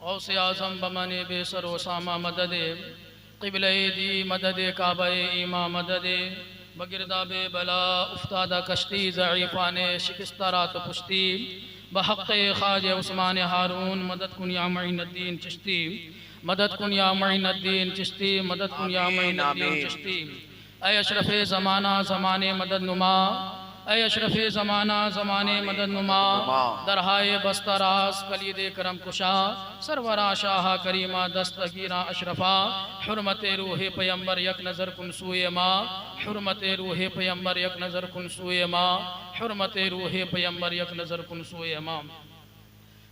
औसे आज़म बमन बेसर वसामा मदद क़िबले दी मदद काबे ईमा मदद बगिरदाब बला उफ्तादा कश्ती ज़ईफ़ान शिकस्तारा तो पुश्ती बहक़ ख़ाज उस्मान हारून मदद कुन या मईनुद्दीन चिश्ती मदद कुन या मईनुद्दीन चिश्ती मदद कुन या मईनुद्दीन चिश्ती। ऐ अशरफ़ ज़माना ज़माने मदद नुमा ऐ अशरफ़ ज़माना ज़माने मदद नुमा दरहाए बस्तरास कलीद करम कुशा सरवरा शाह करीमा दस्तगीरा अशरफा हुर्मत रूह पैगंबर यक नज़र कुन सूए माँ हुर्मत रूह पैगंबर यक नज़र कुन सूए माँ हुर्मत रूह पैगंबर यक नज़र कुन सूए माँ।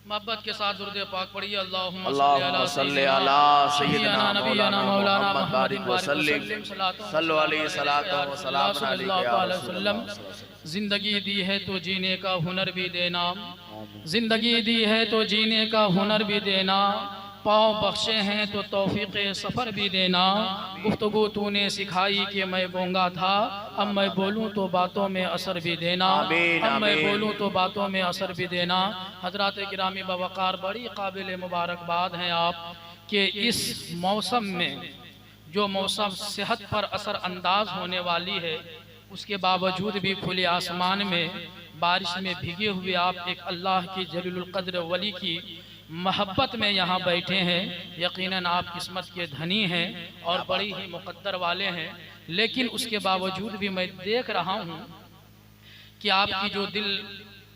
मोहब्बत के साथ दुरूद पाक पढ़िए। अल्लाहुम्मा सल्ली अला सय्यिदना नबीना मौलाना मुहम्मदिन व सल्लिम सल्लल्लाहु अलैहि वसल्लम। जिंदगी दी है तो जीने का हुनर भी देना, जिंदगी दी है तो जीने का हुनर भी देना, पाँव बख्शे हैं तो तौफीक सफ़र भी देना। गुफ्तगू तूने सिखाई कि मैं गूंगा था, अब मैं बोलूँ तो बातों में असर भी देना, अब मैं बोलूँ तो बातों में असर भी देना। हज़रात गिरामी बवक़ार बड़ी काबिल मुबारकबाद हैं आप कि इस मौसम में जो मौसम सेहत पर असर अंदाज होने वाली है उसके बावजूद भी खुले आसमान में बारिश में भीगे हुए आप एक अल्लाह की जलीलुल क़द्र वली की मोहब्बत में यहाँ बैठे हैं। यकीनन आप किस्मत के धनी हैं और बड़ी ही मुक़द्दर वाले हैं, लेकिन उसके बावजूद भी मैं देख रहा हूँ कि आपकी जो दिल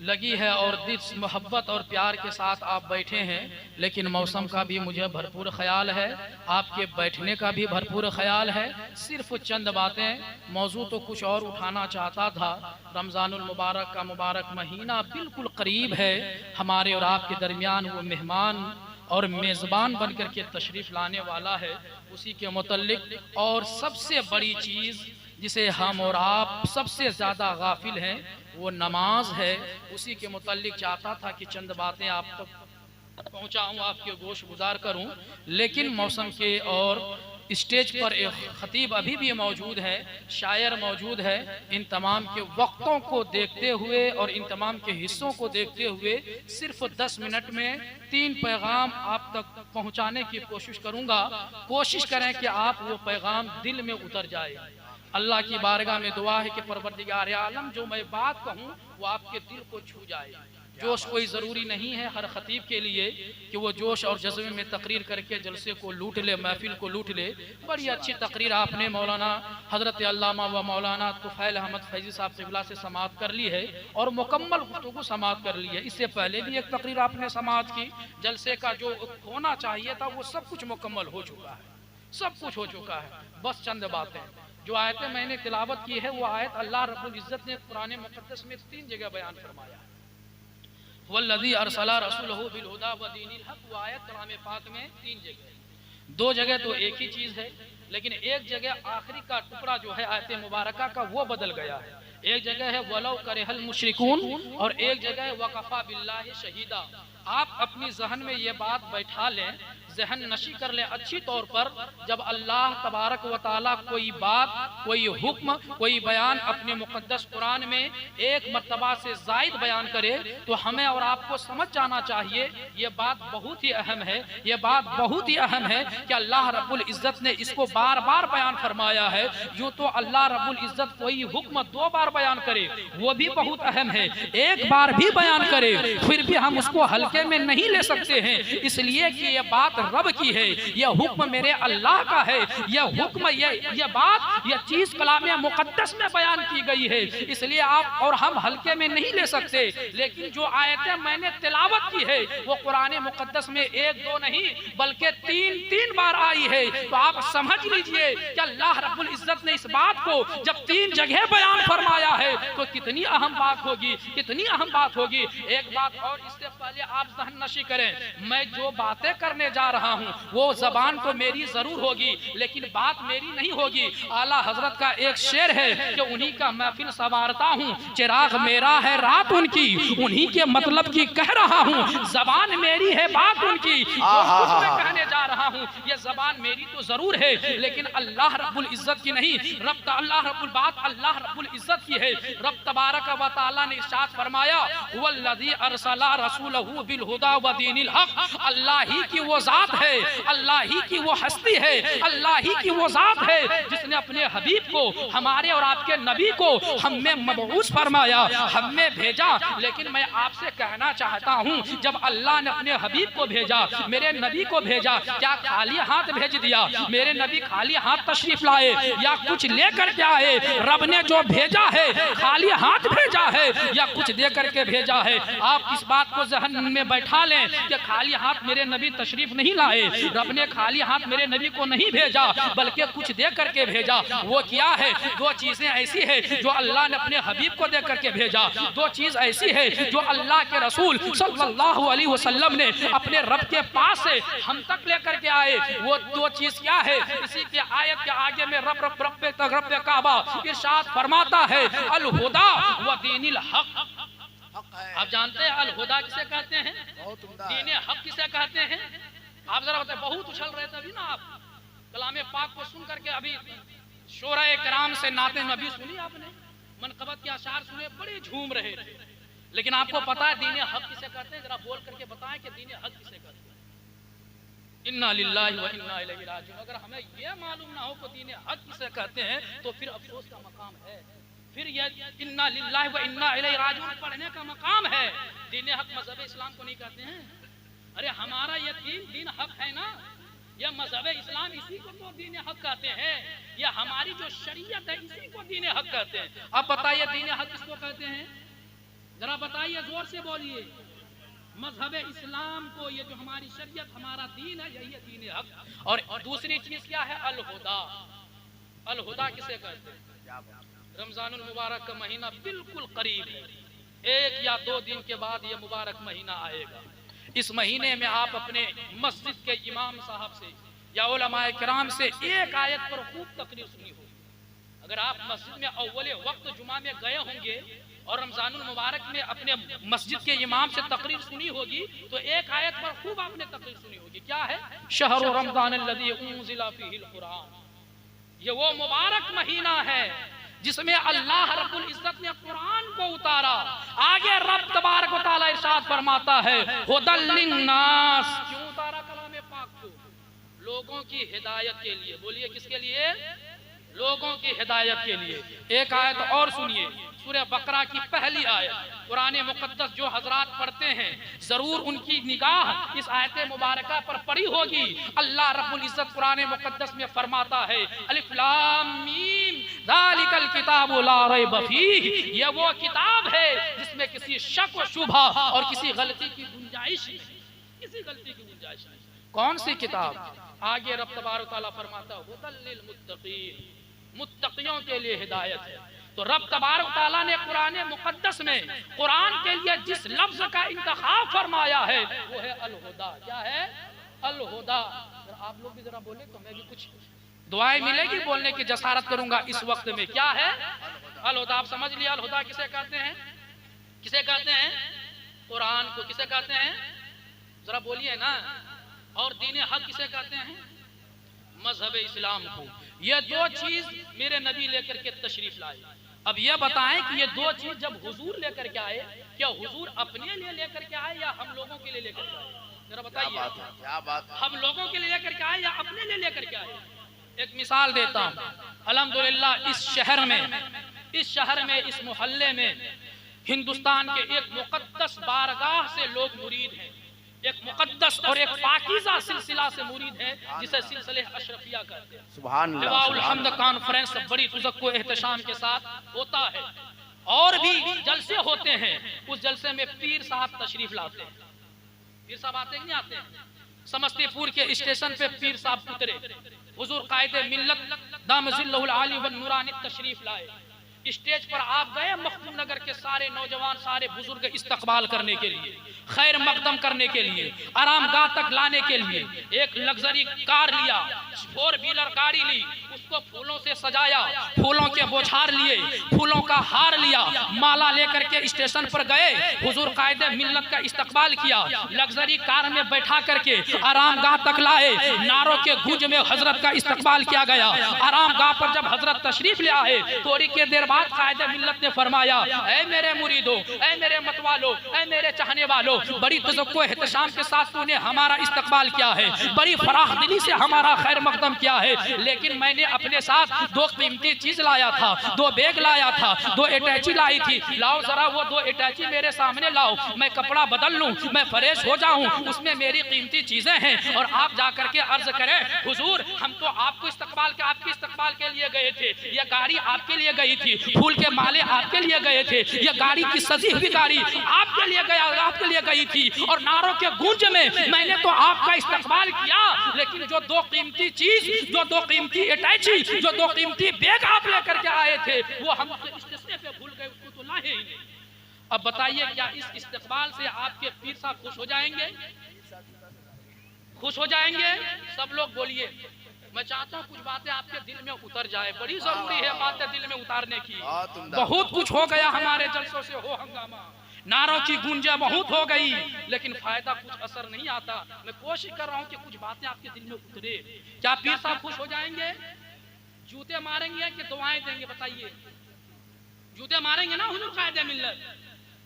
लगी है और दिल मोहब्बत और प्यार के साथ आप बैठे हैं, लेकिन मौसम का भी मुझे भरपूर ख्याल है, आपके बैठने का भी भरपूर ख्याल है। सिर्फ चंद बातें, मौजू तो कुछ और उठाना चाहता था। रमज़ानुल मुबारक का मुबारक महीना बिल्कुल करीब है, हमारे और आपके दरमियान वो मेहमान और मेज़बान बन कर के तशरीफ़ लाने वाला है। उसी के मुतल्लिक और सबसे बड़ी चीज़ जिसे हम और आप सबसे ज़्यादा गाफिल हैं वो नमाज है। उसी के मुतल्लिक चाहता था कि चंद बातें आप तक पहुँचाऊँ, आपके गोश गुजार करूँ, लेकिन मौसम के और स्टेज पर एक ख़तीब अभी भी मौजूद है, शायर मौजूद है। इन तमाम के वक्तों को देखते हुए और इन तमाम के हिस्सों को देखते हुए सिर्फ 10 मिनट में 3 पैगाम आप तक पहुँचाने की कोशिश करूँगा। कोशिश करें कि आप वो पैगाम दिल में उतर जाए। अल्लाह की बारगाह में दुआ है कि परवरदिगार आलम जो मैं बात कहूँ वो आपके दिल को छू जाए। जोश कोई ज़रूरी नहीं है हर ख़तीब के लिए कि वो जोश और जज्बे में तकरीर करके जलसे को लूट ले, महफिल को लूट ले। बड़ी अच्छी तकरीर आपने मौलाना हज़रत अल्लामा व मौलाना तुफ़ैल अहमद फैज़ी साहब क़िबला से समाअत कर ली है और मुकम्मल गुफ्तगू समाअत कर ली है। इससे पहले भी एक तकरीर आपने समाअत की, जलसे का जो होना चाहिए था वो सब कुछ मुकम्मल हो चुका है, सब कुछ हो चुका है। बस चंद बातें, जो आयतें मैंने तिलावत की है वो आयत अल्लाह रब्बुल इज़्ज़त ने कुरान मुक़द्दस में 3 जगह बयान फरमाया है। वल्लज़ी अरसला रसूलहु बिल हुदा व दीनिल हक़, वो आयत कलाम पाक में 3 जगह, 2 जगह तो एक ही चीज़ है, लेकिन एक जगह आखिरी का टुकड़ा जो है आयत मुबारका का वो बदल गया है। एक जगह है वलौ करेहल मुशरिकून और एक जगह है वकफ़ा बिल्लाहि शहीदा। आप अपनी जहन में ये बात बैठा लें, जहन नशी कर लें अच्छी तौर पर, जब अल्लाह तबारक व ताला कोई बात, कोई हुक्म, कोई बयान अपने मुक़द्दस कुरान में एक मर्तबा से ज़ायद बयान करे तो हमें और आपको समझ जाना चाहिए ये बात बहुत ही अहम है, ये बात बहुत ही अहम है कि अल्लाह रब्बुल इज़्ज़त ने इसको बार बार बयान फरमाया है। यूँ तो अल्लाह रब्बुल इज़्ज़त कोई हुक्म 2 बार बयान करे वो भी बहुत अहम है, एक बार भी बयान करे फिर भी हम उसको हल्के में नहीं ले सकते हैं, इसलिए कि ये बात रब की है, यह हुक्म मेरे अल्लाह का है, यह हुक्म यह बात यह चीज कलाम मुक़द्दस में बयान की गई है, इसलिए आप और हम हल्के में नहीं ले सकते। लेकिन जो आयतें मैंने तिलावत की है वो कुरान मुक़द्दस में 1-2 नहीं बल्कि 3-3 बार आई है, तो आप समझ लीजिए कि अल्लाह रब्बुल इज़्ज़त ने इस बात को जब 3 जगह बयान फरमाया है तो कितनी अहम बात होगी, कितनी अहम बात होगी। एक बात और इससे पहले आप जहन नशी करें, मैं जो बातें करने जा रहा हूँ वो जबान तो मेरी जरूर होगी लेकिन बात मेरी नहीं होगी। आला हजरत का एक शेर है कि उन्हीं का महफिल संवारता हूँ, चिराग मेरा है रात उनकी, उन्हीं के मतलब की कह रहा हूँ, जबान मेरी है बात उनकी, जो कुछ मैं कहने जा रहा हूँ हूँ, ये ज़बान मेरी तो ज़रूर है लेकिन अल्लाह रब्बुल इज़्ज़त की नहीं, अल्लाह रब्बुल बात अल्लाह रब्बुल इज़्ज़त की है। रब तबारक व तआला ने इरशाद फरमाया हुवल्लज़ी अरसला रसूलहू बिल हुदा व दीनिल हक़, अल्लाह ही की वो ज़ात है, अल्लाह ही की वो हस्ती है, अल्लाह ही की वो ज़ात है जिसने अपने हबीब को, हमारे और आपके नबी को हम में मबऊस फरमाया, हम में भेजा। लेकिन मैं आपसे कहना चाहता हूँ, जब अल्लाह ने अपने हबीब को भेजा, मेरे नबी को भेजा, क्या खाली हाथ भेज दिया? मेरे नबी खाली हाथ तशरीफ लाए या कुछ लेकर के आए? रब ने जो भेजा है खाली हाथ भेजा है या कुछ दे करके भेजा है? आप इस बात को ज़हन में बैठा लें कि खाली हाथ मेरे नबी तशरीफ नहीं लाए, रब ने खाली हाथ मेरे नबी को नहीं भेजा बल्कि कुछ दे करके भेजा। वो क्या है? दो चीजें ऐसी है जो अल्लाह ने अपने हबीब को दे करके भेजा, दो चीज ऐसी है जो अल्लाह के रसूल सल्लल्लाहु अलैहि वसल्लम ने अपने रब के पास से हम तक लेकर के आए। वो दो चीज क्या है? इसी के आयत के आगे में रब काबा इरशाद फरमाता है अल हुदा व दीनिल हक। आप जानते हैं अल हुदा किसे कहते हैं? दीन हक किसे कहते हैं? आप जरा बताए। बहुत उछल रहे थे अभी ना आप कलाम पाक को सुन करके, अभी शोरा कराम से नाते नबी सुनी आपने, मनकबत के अशार सुने, बड़े झूम रहे थे। लेकिन आपको पता है दीन हक किसे कहते हैं? जरा बोल करके बताएं कि दीन हक किसे कहते हैं। इन्ना लिल्लाहि व इन्ना इलैहि राजिऊन। अगर हमें यह मालूम ना हो कि दीन हक किसे कहते हैं तो फिर अफसोस का मकाम है, फिर यह इन्ना लिल्लाहि व इन्ना इलैहि राजिऊन पढ़ने का मकाम है। दीन हक मजहब इस्लाम को नहीं कहते हैं। अरे हमारा ये दीन हक है ना, यह मजहब इस्लाम, इसी को तो दीन हक कहते हैं। यह हमारी जो शरीयत है इसी को दीन हक कहते हैं। अब बताइए दीन हक किसको कहते हैं? जरा बताइए, जोर से बोलिए। मजहब इस्लाम को, ये जो हमारी शरीयत, हमारा दीन है, यही है दीन हक। और दूसरी चीज क्या है? अल हुदा। अल हुदा किसे कहते हैं? रमजानुल मुबारक का महीना बिल्कुल करीब है, 1 या 2 दिन के बाद ये मुबारक महीना आएगा। इस महीने में आप अपने मस्जिद के इमाम साहब से या उलमाए किराम से एक आयत पर खूब तकरीर सुनी होगी। अगर आप मस्जिद में अव्वले वक्त जुमा में गए होंगे और रमजानुल मुबारक में अपने मस्जिद के इमाम से तकरीर सुनी होगी तो एक आयत पर खूब आपने तकरीर सुनी होगी। क्या है? शहरु रमज़ान अल्लज़ी उन्ज़िला फ़ीहिल क़ुरआन। ये वो मुबारक महीना है जिसमें अल्लाह रब्बुल इज़्ज़त ने कुरान को उतारा। आगे रब तबारक व तआला इरशाद फरमाता है हुदल लिन्नास। क्यों उतारा कलाम पाक को? लोगों की हिदायत के लिए। बोलिए किसके लिए? लोगों की हिदायत के लिए। एक आयत और सुनिए, सूरह बकरा की पहली आयत। कुरान मुकद्दस जो हजरात पढ़ते हैं जरूर उनकी निगाह इस आयत मुबारका पर पड़ी होगी। अल्लाह रब्बुल इज़्ज़त कुरान मुकद्दस में फरमाता है अलिफ लाम मीम ज़ालिकल किताबु ला रैब फीह। यह वो किताब है जिसमें किसी शक व शुबहा और किसी गलती की गुंजाइश नहीं, किसी गलती की गुंजाइश नहीं। कौन सी किताब? आगे रब तबारक तआला फरमाता है हुदल लिल मुत्तकीन। मुत्तकियों के लिए हिदायत है। तो रब तबारक तआला ने कुरान मुकद्दस में कुरान के लिए जिस लफ्ज का इंतखाब फरमाया है वो है अल हुदा। क्या है? अल हुदा। आप लोग भी जरा बोले तो मैं भी कुछ दुआएं मिलेगी बोलने की जसारत करूंगा इस वक्त में। क्या है? अल हुदा। आप समझ लिया अल हुदा किसे कहते हैं? किसे कहते हैं? कुरान को। किसे कहते हैं? जरा बोलिए ना। और दीन हक किसे कहते हैं? मजहब इस्लाम को। ये दो चीज मेरे नबी लेकर के तशरीफ लाए। अब ये बताएं कि ये दो चीज जब हुजूर लेकर के आए, क्या हुजूर अपने लिए लेकर के आए या हम लोगों के लिए लेकर के आए? जरा बताइए। क्या बात है? हम लोगों के लिए लेकर के आए या अपने लिए लेकर के आए? एक मिसाल देता हूँ। अल्हम्दुलिल्लाह इस शहर में, इस मोहल्ले में हिंदुस्तान के एक मुकद्दस बारगाह से लोग मुरीद हैं। एक मुकद्दस और एक पाकीज़ा सिलसिला से मुरीद है जिसे सिलसिले अशरफिया कहते हैं। सुभान अल्लाह। लिवाउल हम्द कॉन्फ्रेंस बड़ी तुज़क्को एहतशाम के साथ होता है और भी जलसे होते हैं। उस जलसे में पीर साहब तशरीफ लाते हैं। पीर साहब आते नहीं आते हैं? समस्तीपुर के स्टेशन पे पीर साहब उतरे। हुजूर कायदे मिल्लत दामजिल्लहुल आली व नूरानी तशरीफ लाए। स्टेज पर आप गए, मखदूम नगर के सारे नौजवान, सारे बुजुर्ग इस्तकबाल करने के लिए, खैर मकदम करने के लिए, आरामगाह तक लाने के लिए एक लग्जरी कार लिया, 4 व्हीलर गाड़ी ली। उसको फूलों से सजाया, फूलों के बोछार लिए, फूलों का हार लिया, माला लेकर के स्टेशन पर गए। हुजूर कायदे मिल्लत का इस्तकबाल किया, लग्जरी कार में बैठा करके आरामगाह तक लाए। नारों के गूंज में हजरत का इस्तकबाल किया गया। आरामगाह पर जब हजरत तशरीफ ले आए, थोड़ी के देर बाद कायदे मिल्लत ने फरमाया, ऐ मेरे मुरीदों, ऐ मेरे मतवालों, ऐ मेरे चाहने वालों, बड़ी तज़क्को एहतशाम के साथ तूने हमारा इस्तकबाल किया है, बड़ी फराख दिली से हमारा खैर मकदम किया है, लेकिन मैंने अपने साथ दो कीमती चीज लाया था, दो बैग लाया था, दो अटैची लाई थी। लाओ जरा वो दो अटैची मेरे सामने लाओ, मैं कपड़ा बदल लूं, मैं फ्रेश हो जाऊं, उसमें मेरी कीमती चीजें हैं। और आप जाकर के अर्ज करें, हुजूर हम तो आपके इस्तकबाल के लिए गए थे, ये गाड़ी आपके लिए गई थी, फूल के माले आपके लिए गए थे, ये गाड़ी की सजी हुई गाड़ी आपके लिए गई थी, और नारों के गूंज में मैंने तो आपका इस्तकबाल किया, लेकिन जो दो कीमती चीज, जो दो कीमती अटैची, जो दो कीमती बैग आप लेकर के आए थे, वो हम स्टेशन पे भूल गए, उसको तो लाए ही नहीं। अब बताइए, क्या इस इस्तकबाल से आपके पीर साहब खुश हो जाएंगे? खुश हो जाएंगे? सब लोग बोलिए। मैं चाहता हूँ कुछ बातें आपके दिल में उतर जाए, बड़ी जरूरी है बातें दिल में उतारने की। बहुत कुछ हो गया हमारे जलसों से, हो हंगामा, नारों की गूंजे बहुत हो गई, लेकिन फायदा कुछ असर नहीं आता। मैं कोशिश कर रहा हूँ कि कुछ बातें आपके दिल में उतरे। क्या पीर साहब खुश हो जाएंगे? जूते मारेंगे कि दुआएं देंगे? बताइए। जूते मारेंगे ना हुजूर कायदे मिल्लत।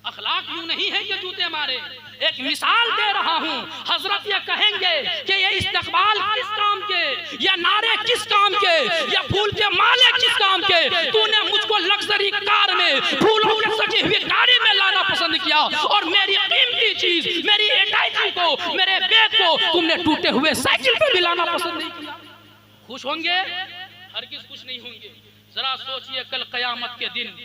अखलाक यूं नहीं है कि जूते मारे। एक मिसाल दे रहा हूं, हजरत ये कहेंगे कि ये इस्तकबाल किस काम के, या नारे किस काम के, या फूल के माले किस काम के? तूने मुझको लग्जरी कार में, फूलों के सजी हुई गाड़ी में लाना पसंद किया, और मेरी कीमती चीज, मेरी अटैची को, मेरे बैग को तुमने टूटे हुए साइकिल पे भी लाना पसंद नहीं किया। खुश होंगे? हरगिज खुश नहीं होंगे। जरा सोचिए, कल कयामत के दिन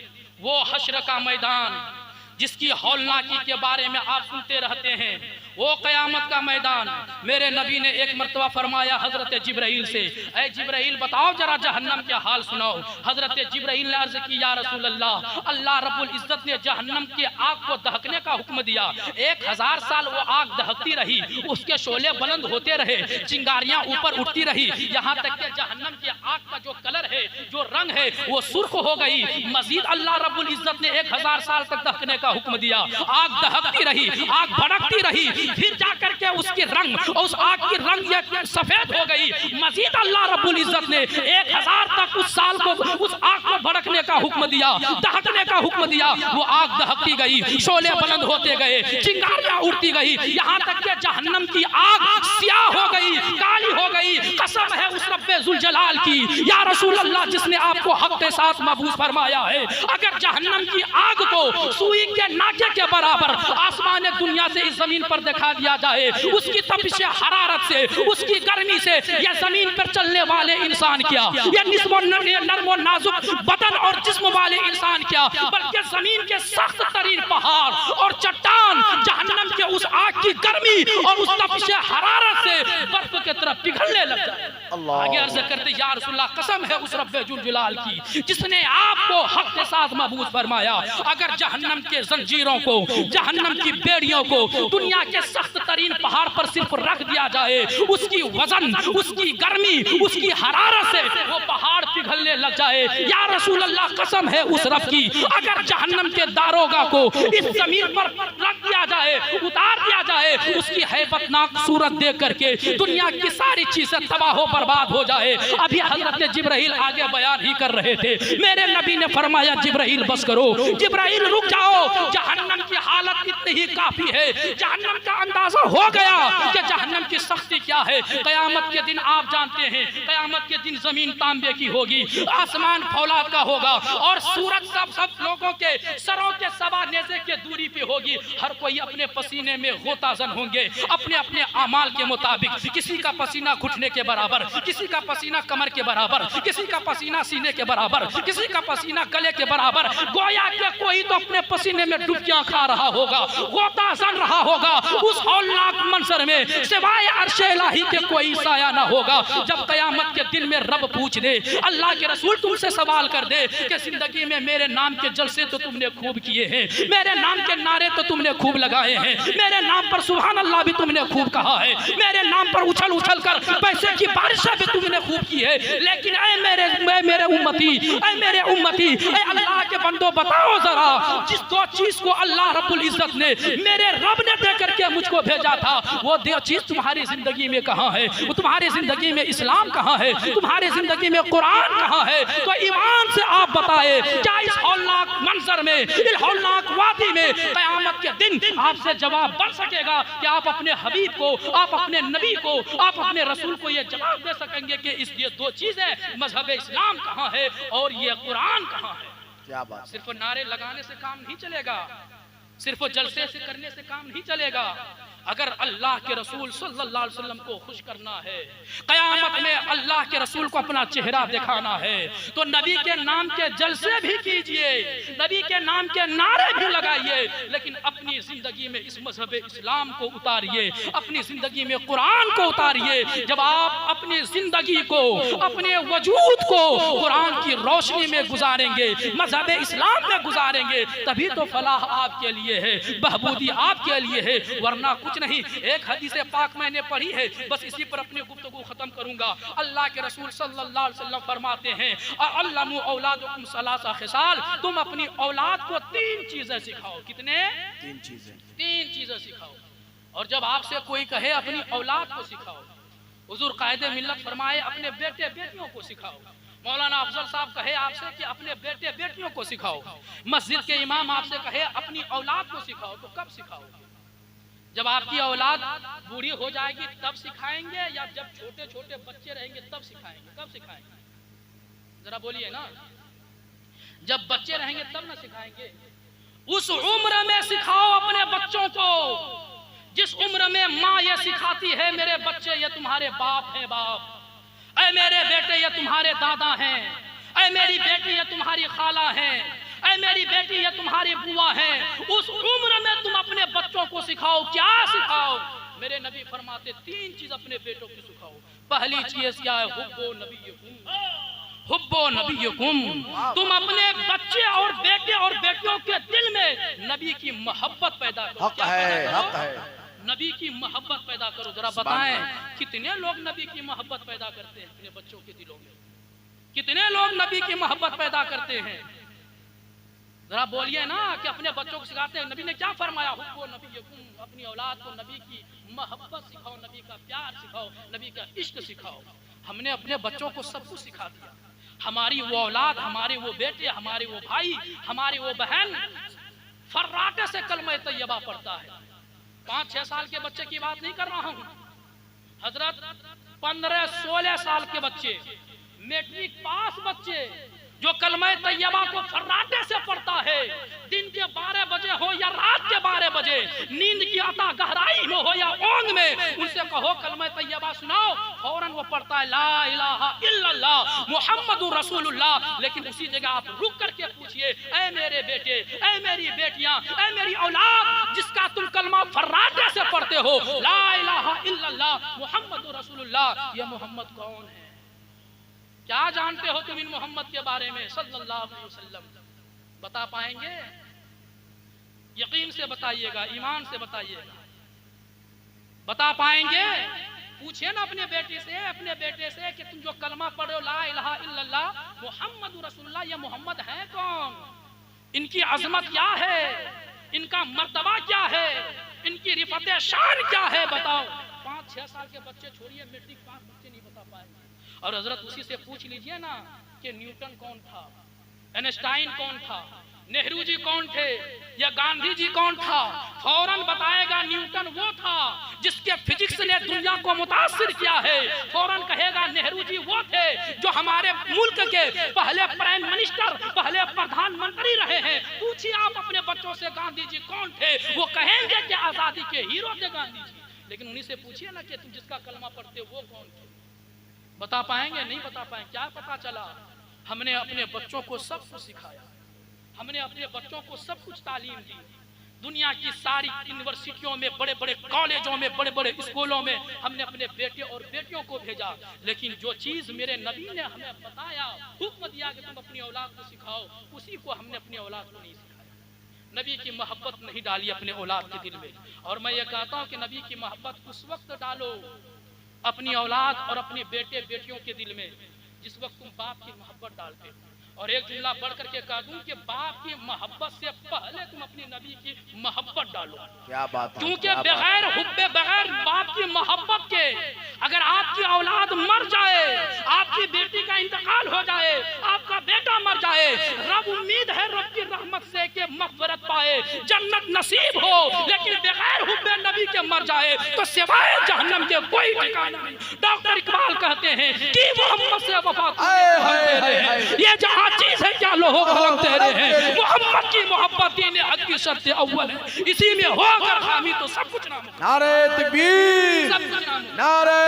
वो हश्र का मैदान जिसकी हौलनाकी के बारे में आप सुनते रहते हैं, वो कयामत का मैदान। मेरे नबी ने एक मर्तबा फरमाया हजरत जिब्राइल से, ऐ जिब्राइल बताओ जरा जहन्नम के हाल सुनाओ। हजरत जिब्राइल ने अर्ज की, या रसूल अल्लाह, अल्लाह रब्बुल इज्जत ने जहन्नम की आग को दहकने का हुक्म दिया। 1000 साल वो आग दहकती रही, उसके शोले बुलंद होते रहे, चिंगारियां ऊपर उठती रही, यहाँ तक कि जहन्नम की आग का जो कलर है, जो रंग है, वो सुर्ख हो गई। मजीद अल्लाह रब्बुल इज्जत ने 1000 साल तक दहकने का हुक्म दिया। आग दहकती रही, आग भड़कती रही, फिर जाकर के उसकी रंग, उस आग की रंग ये सफेद हो गई। मजीद अल्लाह रब्बुल इज्जत ने 1000 तक उस साल को, उस आग को भड़कने का हुक्म दिया, दहकने का हुक्म दिया। वो आग दहकती गई, शोले बुलंद होते गए, चिंगारियां उड़ती गई, यहाँ तक कि जहन्नम की आग स्याह हो गई, काली हो गई। कसम है उस रब्बे जुल जलाल की, या रसूल अल्लाह, जिसने आपको हक के साथ महबूस फरमाया है, अगर जहन्नम की आग को सुई के नाके के बराबर आसमान दुनिया से इस जमीन पर दिखा दिया जाए, उसकी तपिश हरारत से, उसकी गर्मी से यह जमीन पर चलने वाले इंसान क्या, यह नर्म नाजुक बदन और जिस्म वाले इंसान क्या, बल्कि जमीन के सख्त तरीन पहाड़ और चट्टान जहन्नम के उस आग की गर्मी और उस तपिश हरारत से बर्फ की तरफ पिघलने लग जाए। आगे अर्ज करते, या रसूल अल्लाह, कसम है उस रब्बे जुल जलाल की, जिसने आपको हक के साथ महबूस फरमाया, अगर जहन्नम के जंजीरों को, जहन्नम की बेड़ियों को दुनिया के सख्त तरीन पहाड़ पर सिर्फ रख दिया जाए, उसकी वजन, उसकी गर्मी, उसकी हरारत से वो पहाड़ पिघलने लग जाए। या रसूल अल्लाह, कसम है उस रब की, अगर जहन्नम के दारोगा को इस जमीन पर रख दिया जाए, उतार दिया जाए, उसकी हैबतनाक सूरत देख करके दुनिया की सारी चीजें तबाह बर्बाद हो जाए। अभी हजरत जिब्राइल आगे बयान ही कर रहे थे, मेरे नबी ने फरमाया, जिब्राइल बस करो, जिब्राइल रुक जाओ, जहन्नम की हालत इतनी ही काफी है। जहन्नम का अंदाजा हो गया कि जहन्नम की सख्ती क्या है। कयामत के दिन आप जानते हैं, कयामत के दिन जमीन तांबे की होगी, आसमान फौलाद का होगा, और सूरज सब लोगों के सरों के सवा नेज़े के दूरी पे होगी। हर कोई अपने पसीने में गोताजन होंगे, अपने अपने अमाल के मुताबिक। किसी का पसीना घुटने के बराबर, किसी का पसीना कमर के बराबर, किसी का पसीना सीने के बराबर, किसी का पसीना गले के बराबर। गोया कि कोई तो अपने पसीने में डुबकियां खा रहा होगा, गोता जन रहा होगा उस हौलनाक मंजर में, सिवाय अर्शे इलाही के कोई साया ना होगा। जब कयामत के दिन में रब पूछ दे, अल्लाह के रसूल तुमसे सवाल कर दे कि जिंदगी में मेरे नाम के जलसे तो तुमने खूब किए हैं, मेरे नाम के नारे तो तुमने खूब लगाए हैं, मेरे नाम पर सुभान अल्लाह भी तुमने खूब कहा है, मेरे नाम पर उछल उछल कर पैसे की बारिशें भी तुमने खूब की है, लेकिन ऐ मेरे उम्मती, ऐ मेरे उम्मती, ऐ अल्लाह के बंदो बताओ जरा, जिस दो चीज को अल्लाह रब्बुल इज्जत ने, मेरे रब ने दे करके मुझको भेजा था, वो दो चीज तुम्हारी जिंदगी में कहाँ है? वो तुम्हारी जिंदगी में इस्लाम कहाँ है? तुम्हारी जिंदगी में कुरान कहाँ है? तो ईमान से आप बताए, क्या इस हौलनाक मंजर में, इस हौलनाक वादी में क़यामत के दिन आपसे जवाब बन सकेगा कि आप अपने हबीब को, आप अपने नबी को, आप अपने रसूल को ये जवाब दे सकेंगे कि इस ये दो चीजें मजहब इस्लाम कहाँ है और ये कुरान कहाँ है? क्या बात। सिर्फ नारे लगाने से काम नहीं चलेगा, सिर्फ जलसे से करने से काम नहीं चलेगा। अगर अल्लाह के रसूल सल्लल्लाहु अलैहि वसल्लम को खुश करना है, क़यामत में अल्लाह के रसूल को अपना चेहरा दिखाना है, तो नबी के नाम के जलसे भी कीजिए, नबी के नाम के नारे भी लगाइए, लेकिन अपनी जिंदगी में इस मजहब इस्लाम को उतारिए, अपनी जिंदगी में कुरान को उतारिए। जब आप अपनी जिंदगी को, अपने वजूद को कुरान की रोशनी में गुजारेंगे, मजहब इस्लाम में गुजारेंगे, तभी तो फलाह आपके लिए है, बहबूदी आपके लिए है, वरना कुछ नहीं। एक हदीस पाक मैंने पढ़ी है, बस इसी पर अपनी गुफ्तगू खत्म करूंगा। अल्लाह के रसूल सल्लल्लाहु अलैहि वसल्लम फरमाते हैं, अल्लमू औलादकुम सलासा खिसाल, तुम अपनी औलाद को तीन चीजें सिखाओ। कितने? तीन चीजें। तीन चीजें सिखाओ। और जब आपसे कोई कहे अपनी औलाद को सिखाओ, हुजूर कायदे मिल्लत फरमाए अपने बेटे बेटियों को सिखाओ। मौलाना अफजल साहब कहे आपसे कि अपने बेटे बेटियों को सिखाओ। मस्जिद के इमाम आपसे कहे अपनी औलाद को सिखाओ, तो कब सिखाओगे? जब आपकी औलाद बूढ़ी हो जाएगी तब सिखाएंगे, या जब छोटे छोटे बच्चे रहेंगे तब सिखाएंगे? कब सिखाएंगे? जरा बोलिए ना। जब बच्चे रहेंगे तब ना सिखाएंगे। उस उम्र में सिखाओ अपने बच्चों को, जिस उम्र में माँ ये सिखाती है मेरे बच्चे ये तुम्हारे बाप हैं बाप, ऐ मेरे बेटे ये तुम्हारे दादा हैं, ऐ मेरी बेटी ये तुम्हारी खाला हैं, ऐ मेरी बेटी ये तुम्हारी बुआ है। उस उम्र में तुम अपने बच्चों को सिखाओ। क्या सिखाओ? मेरे नबी फरमाते तीन चीज अपने बेटों को सिखाओ। पहली चीज क्या है? हुब्बो नबीयकुम, हुब्बो नबीयकुम। तुम अपने बच्चे और बेटे और बेटियों के दिल में नबी की मोहब्बत पैदा करो। हक है, हक है। नबी की मोहब्बत पैदा करो। जरा बताएं कितने लोग नबी की मोहब्बत पैदा करते हैं अपने बच्चों के दिलों में? कितने लोग नबी की मोहब्बत पैदा करते हैं? जरा बोलिए ना कि अपने बच्चों को सिखाते हैं। नबी ने क्या फरमाया? हुब्बो नबीयकुम, अपनी औलाद को नबी की मोहब्बत सिखाओ, नबी का प्यार सिखाओ, नबी का इश्क सिखाओ। हमने अपने बच्चों को सब कुछ सिखा दिया। हमारी वो औलाद, हमारे वो बेटे, हमारे वो भाई, हमारी वो बहन फर्राटे से कलमा तैयबा पढ़ता है। 5-6 साल के बच्चे की बात नहीं कर रहा हूँ हजरत, 15-16 साल के बच्चे, मैट्रिक पास बच्चे जो कलमा तैयबा को फर्राटे से पढ़ता है, दिन के 12 बजे हो या रात के 12 बजे, नींद की अता गहराई में हो या ओंग में, उनसे कहो कलमा तैयबा सुनाओ, फौरन वो पढ़ता है ला इलाहा इल्लल्लाह मुहम्मदुर रसूलुल्लाह। लेकिन उसी जगह आप रुक करके पूछिए, ऐ मेरे बेटे, ऐ मेरी बेटियां, ऐ मेरी औलाद, जिसका तुम कलमा फर्राटे से पढ़ते हो ला इलाहा इल्लल्लाह मुहम्मदुर रसूलुल्लाह, ये मोहम्मद कौन है? क्या जानते हो तुम इन मोहम्मद के बारे में सल्लल्लाहु अलैहि वसल्लम? बता पाएंगे? यकीन से बताइएगा, ईमान से बताइएगा। बता पाएंगे? पूछिए ना अपने बेटी से, अपने बेटे से कि तुम जो कलमा पढ़ो ला इलाहा इल्लल्लाह मुहम्मदुर रसूलुल्लाह, ये मोहम्मद है कौन? इनकी अजमत क्या है? इनका मर्तबा क्या है? इनकी रिफत शान क्या है? बताओ। 5-6 साल के बच्चे छोड़िए, मैट्रिक पास बच्चे नहीं बता पाएंगे। और हजरत उसी से पूछ लीजिए ना कि न्यूटन कौन था, आइंस्टाइन कौन था, नेहरू जी कौन थे, या गांधी जी कौन था? फौरन बताएगा न्यूटन वो था जिसके फिजिक्स ने दुनिया को मुतासिर किया है। फौरन कहेगा नेहरू जी वो थे जो हमारे मुल्क के पहले प्राइम मिनिस्टर, पहले प्रधानमंत्री रहे हैं। पूछिए आप अपने बच्चों से गांधी जी कौन थे, वो कहेंगे कि आजादी के हीरो थे गांधी जी। लेकिन उन्हीं से पूछिए ना कि तुम जिसका कलमा पढ़ते हो वो कौन थे? बता पाएंगे? नहीं बता पाएंगे। क्या पता चला? हमने अपने बच्चों को सब कुछ सिखाया, हमने अपने बच्चों को सब कुछ तालीम दी। दुनिया की सारी यूनिवर्सिटियों में, बड़े बड़े कॉलेजों में, बड़े बड़े स्कूलों में हमने अपने बेटे और बेटियों को भेजा, लेकिन जो चीज मेरे नबी ने हमें बताया, हुक्म दिया कि तुम अपनी औलाद को सिखाओ, उसी को हमने अपनी औलाद को नहीं सिखाया। नबी की मोहब्बत नहीं डाली अपने औलाद के दिल में। और मैं ये कहता हूँ कि नबी की मोहब्बत उस वक्त डालो अपनी औलाद और अपने बेटे बेटियों के दिल में जिस वक्त तुम बाप की मोहब्बत डालते हो। और एक जुमला बढ़ करके कह दूं कि बाप की मोहब्बत से पहले तुम अपनी नबी की मोहब्बत डालो। क्या बात है, क्योंकि क्या बगैर हुब्बे, बगैर बाप की मोहब्बत के अगर आपकी औलाद मर जाए, आपकी बेटी का इंतकाल हो जाए, आपका बेटा मर जाए, रब उम्मीद है रब की रहमत से कि मग़फ़िरत पाए, जन्नत नसीब हो, लेकिन बगैर हुब्बे नबी के मर जाए तो सिवाय जहन्नम के कोई ठिकाना नहीं। डॉक्टर इकबाल कहते हैं कि मोहम्मद से वफा ये जहां चीज है क्या लोग कलम तेरे हैं। मोहम्मद की मोहब्बत दीन हक की शर्त अव्वल है, इसी में होकर खामी तो सब कुछ नामुमकिन। नारे तकबीर, सब कुछ नामुमकिन। नारे